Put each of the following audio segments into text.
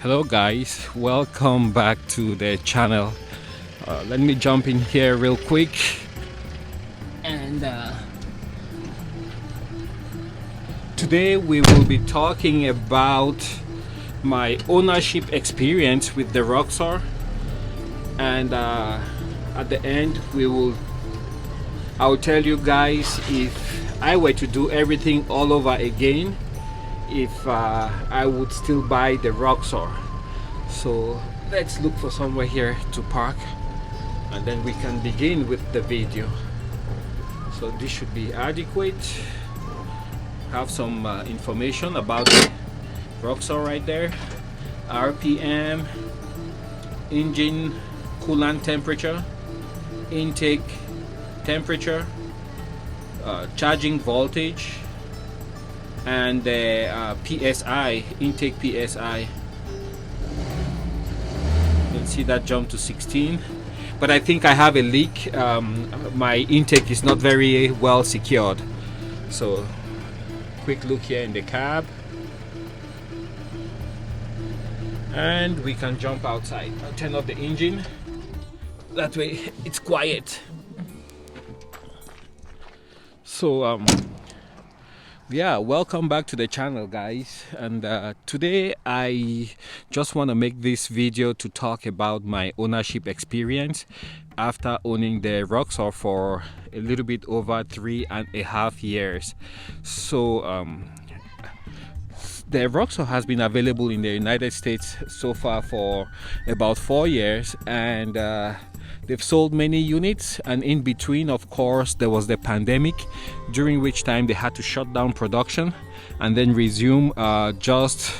Hello guys, welcome back to the channel. Let me jump in here real quick and today we will be talking about my ownership experience with the Roxor, and at the end I'll tell you guys if I were to do everything all over again, if I would still buy the Roxor. So let's look for somewhere here to park and then we can begin with the video. So this should be adequate. Have some information about the Roxor right there: RPM, engine coolant temperature, intake temperature, charging voltage, and the PSI, intake PSI. You can see that jump to 16, but I think I have a leak. My intake is not very well secured. So quick look here in the cab, and we can jump outside. I'll turn off the engine, that way it's quiet. So yeah, welcome back to the channel guys, and today I just want to make this video to talk about my ownership experience after owning the Roxor for a little bit over 3.5 years. So the Roxor has been available in the United States so far for about 4 years, and they've sold many units, and in between, of course, there was the pandemic, during which time they had to shut down production and then resume just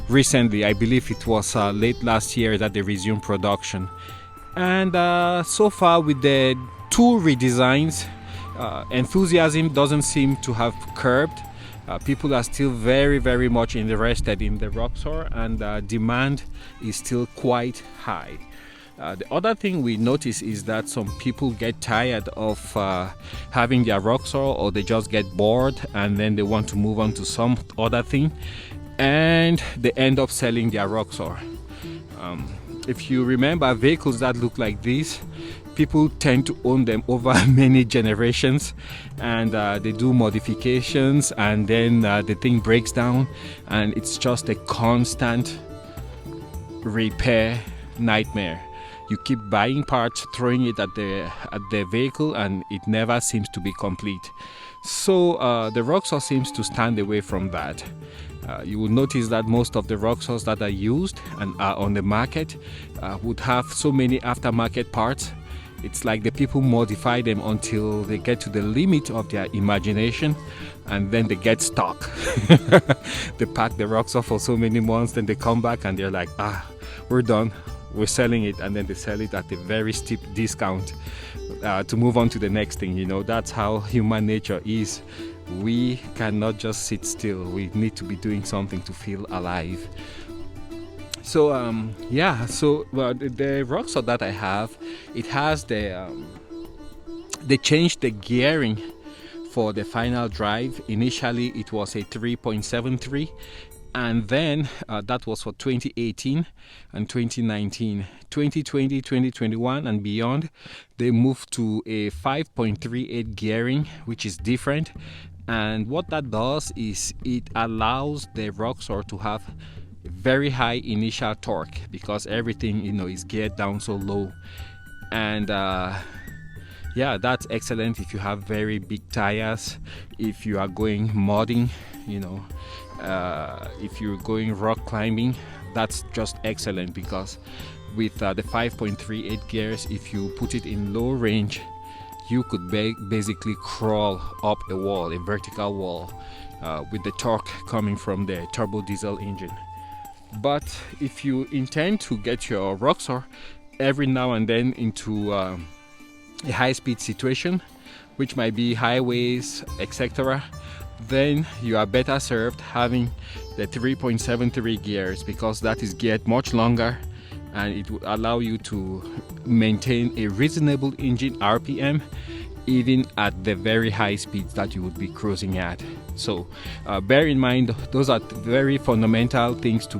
recently. I believe it was late last year that they resumed production. And so far with the two redesigns, enthusiasm doesn't seem to have curbed. People are still very much interested in the Roxor, and demand is still quite high. The other thing we notice is that some people get tired of having their Roxor, or they just get bored and then they want to move on to some other thing, and they end up selling their Roxor. If you remember, vehicles that look like this, people tend to own them over many generations, and they do modifications, and then the thing breaks down, and it's just a constant repair nightmare. You keep buying parts, throwing it at the vehicle, and it never seems to be complete. So the Roxor seems to stand away from that. You will notice that most of the Roxors that are used and are on the market would have so many aftermarket parts. It's like the people modify them until they get to the limit of their imagination, and then they get stuck. They pack the Roxor for so many months, then they come back and they're like, we're done, we're selling it, and then they sell it at a very steep discount to move on to the next thing. You know, that's how human nature is. We cannot just sit still. We need to be doing something to feel alive. So yeah, so the Roxor that I have, it has they changed the gearing for the final drive. Initially it was a 3.73, and then that was for 2018 and 2019. 2020, 2021 and beyond, they moved to a 5.38 gearing, which is different. And what that does is it allows the Roxor to have very high initial torque, because everything, you know, is geared down so low. And yeah, that's excellent if you have very big tires, if you are going modding, you know, if you're going rock climbing. That's just excellent, because with the 5.38 gears, if you put it in low range, you could basically crawl up a wall, a vertical wall, with the torque coming from the turbo diesel engine. But if you intend to get your Roxor every now and then into a high-speed situation, which might be highways, etc., then you are better served having the 3.73 gears, because that is geared much longer, and it will allow you to maintain a reasonable engine RPM even at the very high speeds that you would be cruising at. So bear in mind, those are very fundamental things to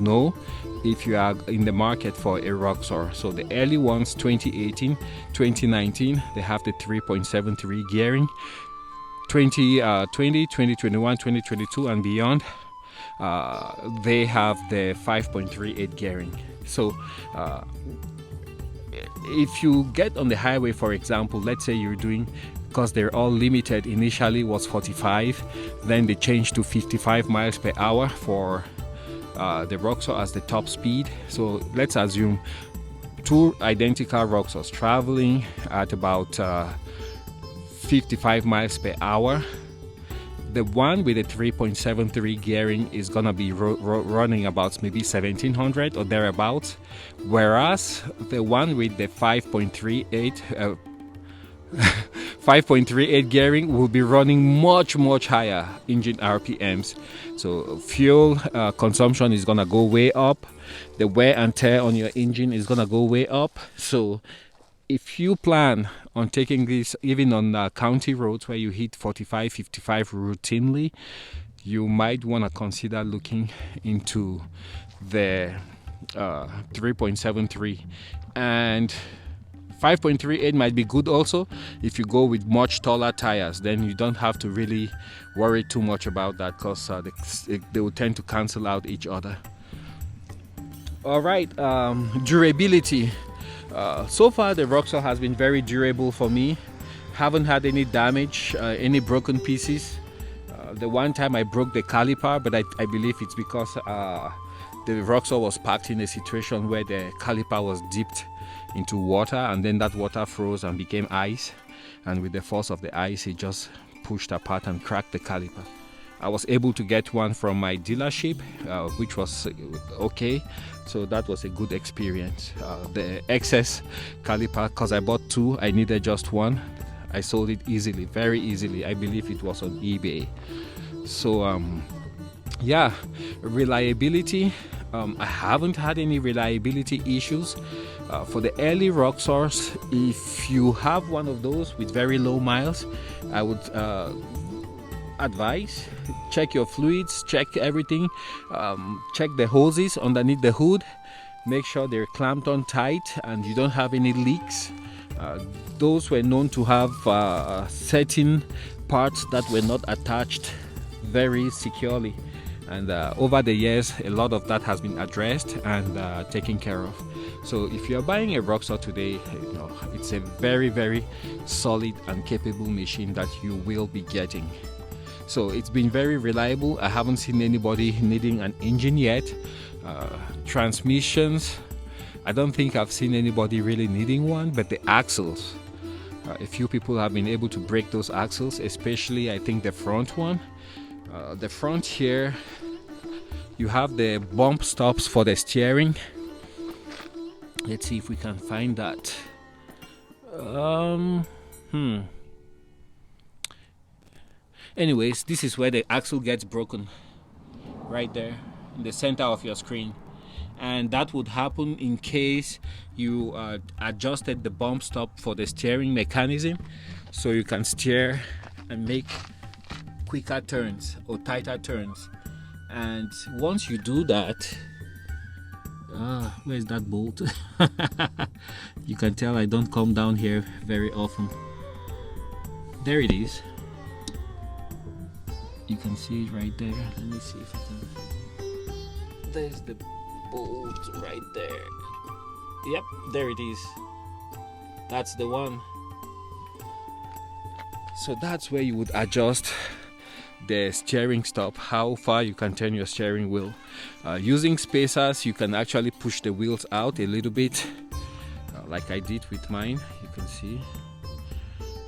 know if you are in the market for a Roxor. So the early ones, 2018, 2019, they have the 3.73 gearing. 2020, 2021, 2022 and beyond, they have the 5.38 gearing. So if you get on the highway, for example, let's say you're doing, because they're all limited, initially was 45, then they changed to 55 miles per hour for the Roxor as the top speed. So let's assume two identical Roxors traveling at about 55 miles per hour. The one with the 3.73 gearing is gonna be running about maybe 1700 or thereabouts, whereas the one with the 5.38 gearing will be running much higher engine RPMs. So fuel consumption is gonna go way up, the wear and tear on your engine is gonna go way up. So if you plan on taking this even on county roads where you hit 45, 55 routinely, you might want to consider looking into the 3.73, and 5.38 might be good also if you go with much taller tires. Then you don't have to really worry too much about that, because they will tend to cancel out each other. All right, durability. So far the Roxor has been very durable for me. Haven't had any damage, any broken pieces. The one time I broke the caliper, but I believe it's because the Roxor was parked in a situation where the caliper was dipped into water, and then that water froze and became ice, and with the force of the ice it just pushed apart and cracked the caliper. I was able to get one from my dealership, which was okay, so that was a good experience. The excess caliper, because I bought two, I needed just one, I sold it easily, very easily. I believe it was on eBay. So yeah, reliability, I haven't had any reliability issues. For the early Roxors, if you have one of those with very low miles, I would advice, check your fluids, check everything, check the hoses underneath the hood, make sure they're clamped on tight and you don't have any leaks. Those were known to have certain parts that were not attached very securely, and over the years a lot of that has been addressed and taken care of. So if you're buying a Roxor today, it's a very solid and capable machine that you will be getting. So it's been very reliable. I haven't seen anybody needing an engine yet. Transmissions, I don't think I've seen anybody really needing one, but the axles, a few people have been able to break those axles, especially I think the front one. The front here, you have the bump stops for the steering. Let's see if we can find that. Anyways, this is where the axle gets broken, right there in the center of your screen, and that would happen in case you adjusted the bump stop for the steering mechanism, so you can steer and make quicker turns or tighter turns. And once you do that, where's that bolt? You can tell I don't come down here very often. There it is. You can see it right there. Let me see if I can. There's the bolt right there. Yep, there it is. That's the one. So that's where you would adjust the steering stop, how far you can turn your steering wheel. Using spacers, you can actually push the wheels out a little bit, like I did with mine, you can see.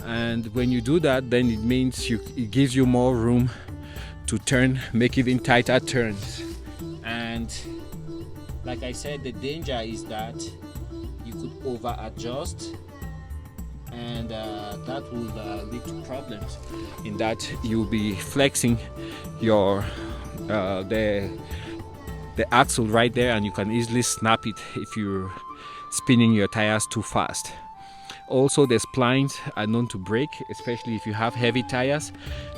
And when you do that, then it means it gives you more room to turn, make even tighter turns. And like I said, the danger is that you could over adjust, and that will lead to problems in that you'll be flexing your the axle right there, and you can easily snap it if you're spinning your tires too fast. Also, the splines are known to break, especially if you have heavy tires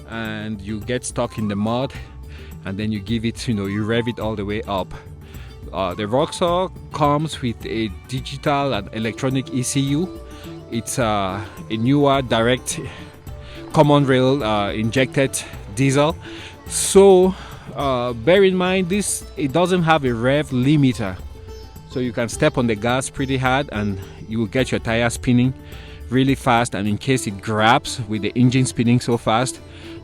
and you get stuck in the mud, and then you give it, you rev it all the way up. The Roxor comes with a digital and electronic ECU. It's a newer direct common rail injected diesel. So bear in mind, it doesn't have a rev limiter, so you can step on the gas pretty hard and you will get your tire spinning really fast, and in case it grabs with the engine spinning so fast,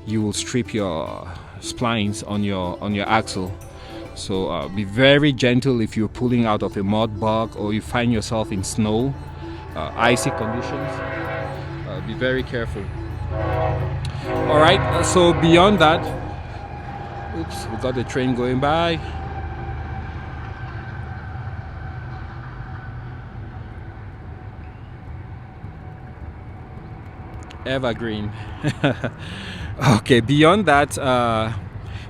you will strip your splines on your axle. So be very gentle if you're pulling out of a mud bog or you find yourself in snow, icy conditions. Be very careful. All right, so beyond that, oops, we got the train going by. Evergreen. Okay, beyond that,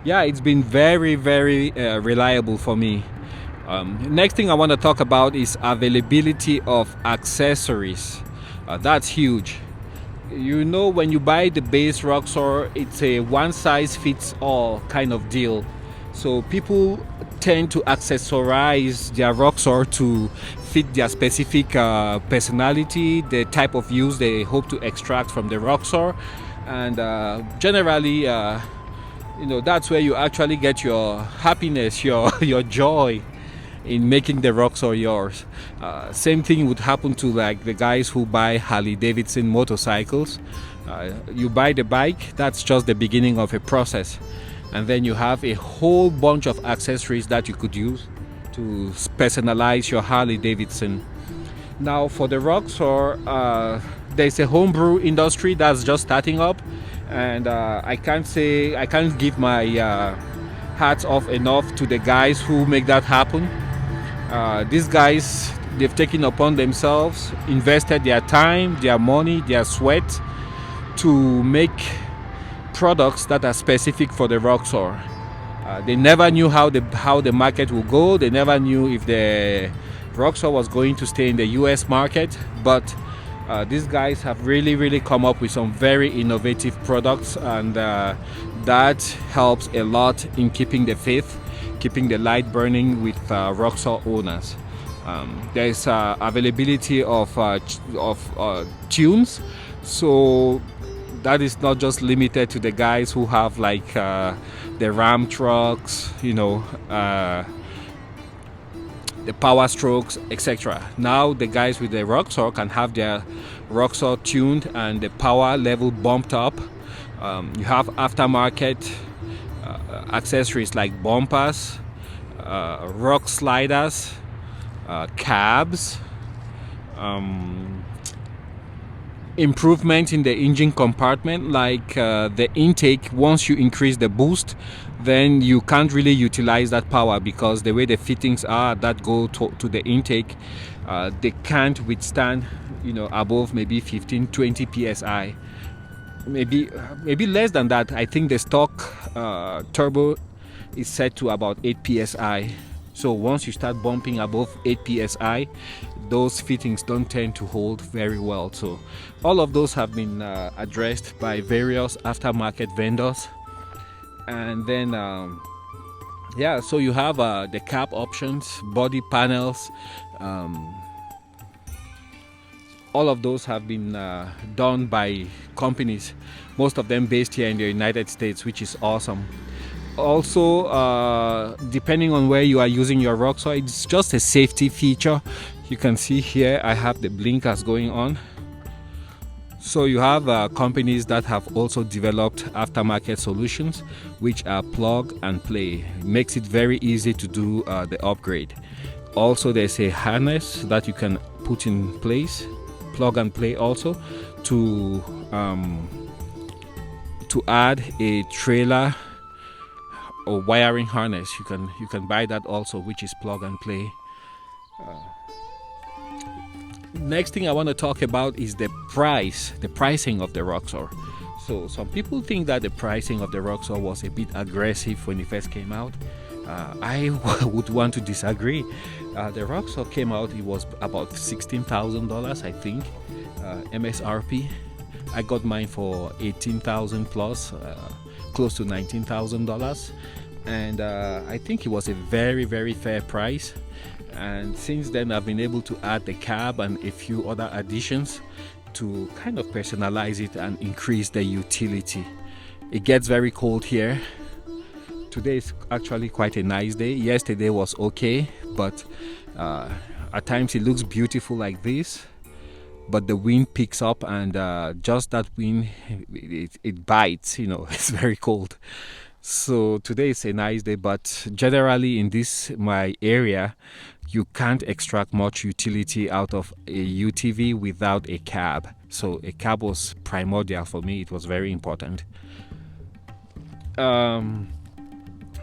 yeah, it's been very reliable for me. Next thing I want to talk about is availability of accessories. That's huge. When you buy the base Roxor, it's a one size fits all kind of deal. So people tend to accessorize their Roxor to fit their specific personality, the type of use they hope to extract from the Roxor, and generally, that's where you actually get your happiness, your joy in making the Roxor yours. Same thing would happen to like the guys who buy Harley Davidson motorcycles. You buy the bike, that's just the beginning of a process, and then you have a whole bunch of accessories that you could use to personalize your Harley Davidson. Now for the Roxor, there's a homebrew industry that's just starting up, and I can't give my hats off enough to the guys who make that happen. These guys, they've taken upon themselves, invested their time, their money, their sweat to make products that are specific for the Roxor. They never knew how the market will go. They never knew if the Roxor was going to stay in the US market, but these guys have really come up with some very innovative products, and that helps a lot in keeping the faith, keeping the light burning with Roxor owners. There's availability of tunes, so that is not just limited to the guys who have like the Ram trucks, the Power Strokes, etc. Now the guys with the Roxor can have their Roxor tuned and the power level bumped up. You have aftermarket accessories like bumpers, rock sliders, cabs, improvement in the engine compartment, like the intake. Once you increase the boost, then you can't really utilize that power, because the way the fittings are that go to the intake, they can't withstand above maybe 15-20 psi, maybe less than that. I think the stock turbo is set to about 8 psi. So once you start bumping above 8 psi, those fittings don't tend to hold very well. So all of those have been addressed by various aftermarket vendors. And then so you have the cap options, body panels, all of those have been done by companies, most of them based here in the United States, which is awesome. Also, depending on where you are using your Roxor, it's just a safety feature. You can see here I have the blinkers going on. So you have companies that have also developed aftermarket solutions, which are plug and play. It makes it very easy to do the upgrade. Also, there's a harness that you can put in place, plug and play also, to add a trailer or wiring harness. You can buy that also, which is plug and play. Next thing I want to talk about is the pricing of the Roxor. So some people think that the pricing of the Roxor was a bit aggressive when it first came out. I would want to disagree. The Roxor came out, it was about $16,000, I think. MSRP. I got mine for 18,000 plus, close to $19,000, and I think it was a very fair price. And since then I've been able to add the cab and a few other additions to kind of personalize it and increase the utility. It gets very cold here. Today is actually quite a nice day. Yesterday was okay, but at times it looks beautiful like this, but the wind picks up, and just that wind, it bites, you know. It's very cold. So today is a nice day, but generally in this my area, you can't extract much utility out of a UTV without a cab. So a cab was primordial for me. It was very important.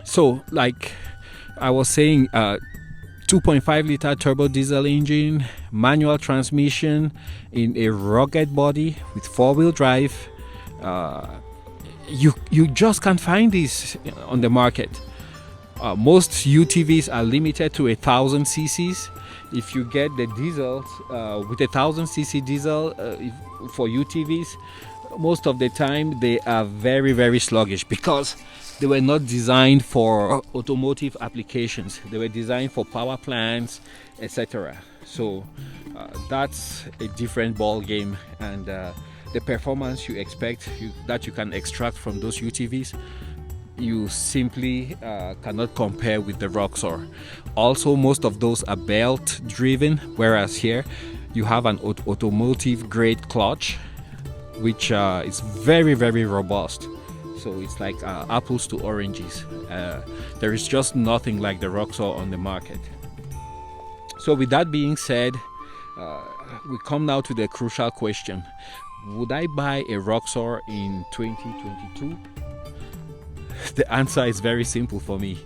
So like I was saying, 2.5 liter turbo diesel engine, manual transmission in a rugged body with 4-wheel drive. You just can't find this on the market. Most UTVs are limited to 1,000 cc's. If you get the diesels with 1,000 cc diesel for UTVs, most of the time they are very sluggish because they were not designed for automotive applications. They were designed for power plants, etc. So that's a different ball game, and the performance you expect that you can extract from those UTVs, you simply cannot compare with the Roxor. Also, most of those are belt driven, whereas here you have an automotive grade clutch, which is very robust. So it's like apples to oranges. There is just nothing like the Roxor on the market. So with that being said, we come now to the crucial question: would I buy a Roxor in 2022? The answer is very simple for me.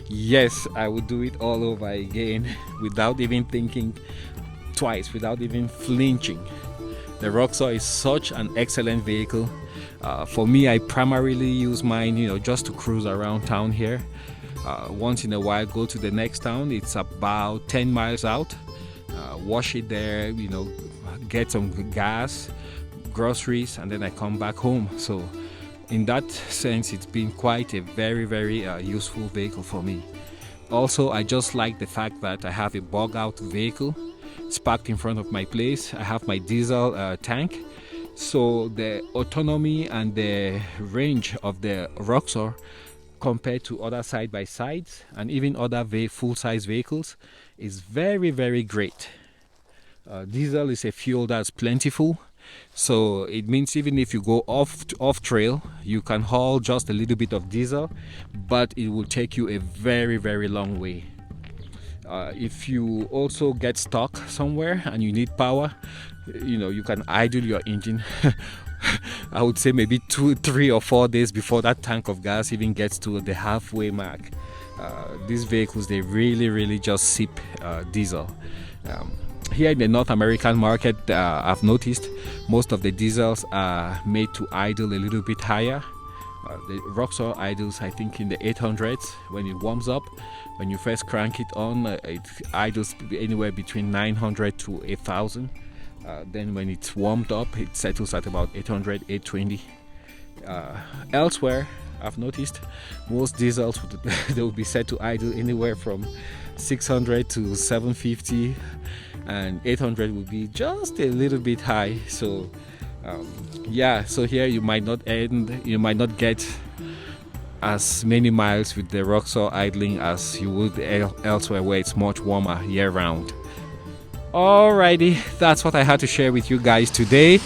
Yes, I would do it all over again without even thinking twice, without even flinching. The Roxor is such an excellent vehicle. For me, I primarily use mine, just to cruise around town here. Once in a while, go to the next town. It's about 10 miles out. Wash it there, get some gas, groceries, and then I come back home. So in that sense, it's been quite a very useful vehicle for me. Also, I just like the fact that I have a bug out vehicle. It's parked in front of my place. I have my diesel tank. So the autonomy and the range of the Roxor compared to other side-by-sides and even other full-size vehicles is very great. Diesel is a fuel that's plentiful, so it means even if you go off trail, you can haul just a little bit of diesel, but it will take you a very long way. If you also get stuck somewhere and you need power, you can idle your engine. I would say maybe 2, 3 or 4 days before that tank of gas even gets to the halfway mark. These vehicles, they really just sip diesel. Here in the North American market, I've noticed most of the diesels are made to idle a little bit higher. The Roxor idles, I think, in the 800s when it warms up. When you first crank it on, it idles anywhere between 900 to 1,000. Then when it's warmed up, it settles at about 800, 820. Elsewhere, I've noticed most diesels they will be set to idle anywhere from 600 to 750, and 800 will be just a little bit high. So so here you might not get as many miles with the Roxor idling as you would elsewhere where it's much warmer year round. Alrighty, that's what I had to share with you guys today.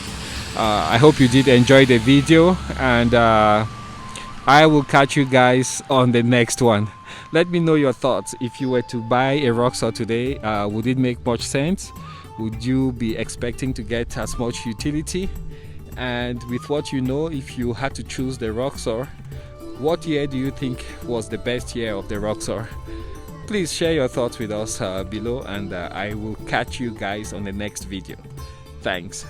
I hope you did enjoy the video, and I will catch you guys on the next one. Let me know your thoughts. If you were to buy a Roxor today, would it make much sense? Would you be expecting to get as much utility? And with what if you had to choose the Roxor, what year do you think was the best year of the Roxor? Please share your thoughts with us below, and I will catch you guys on the next video. Thanks.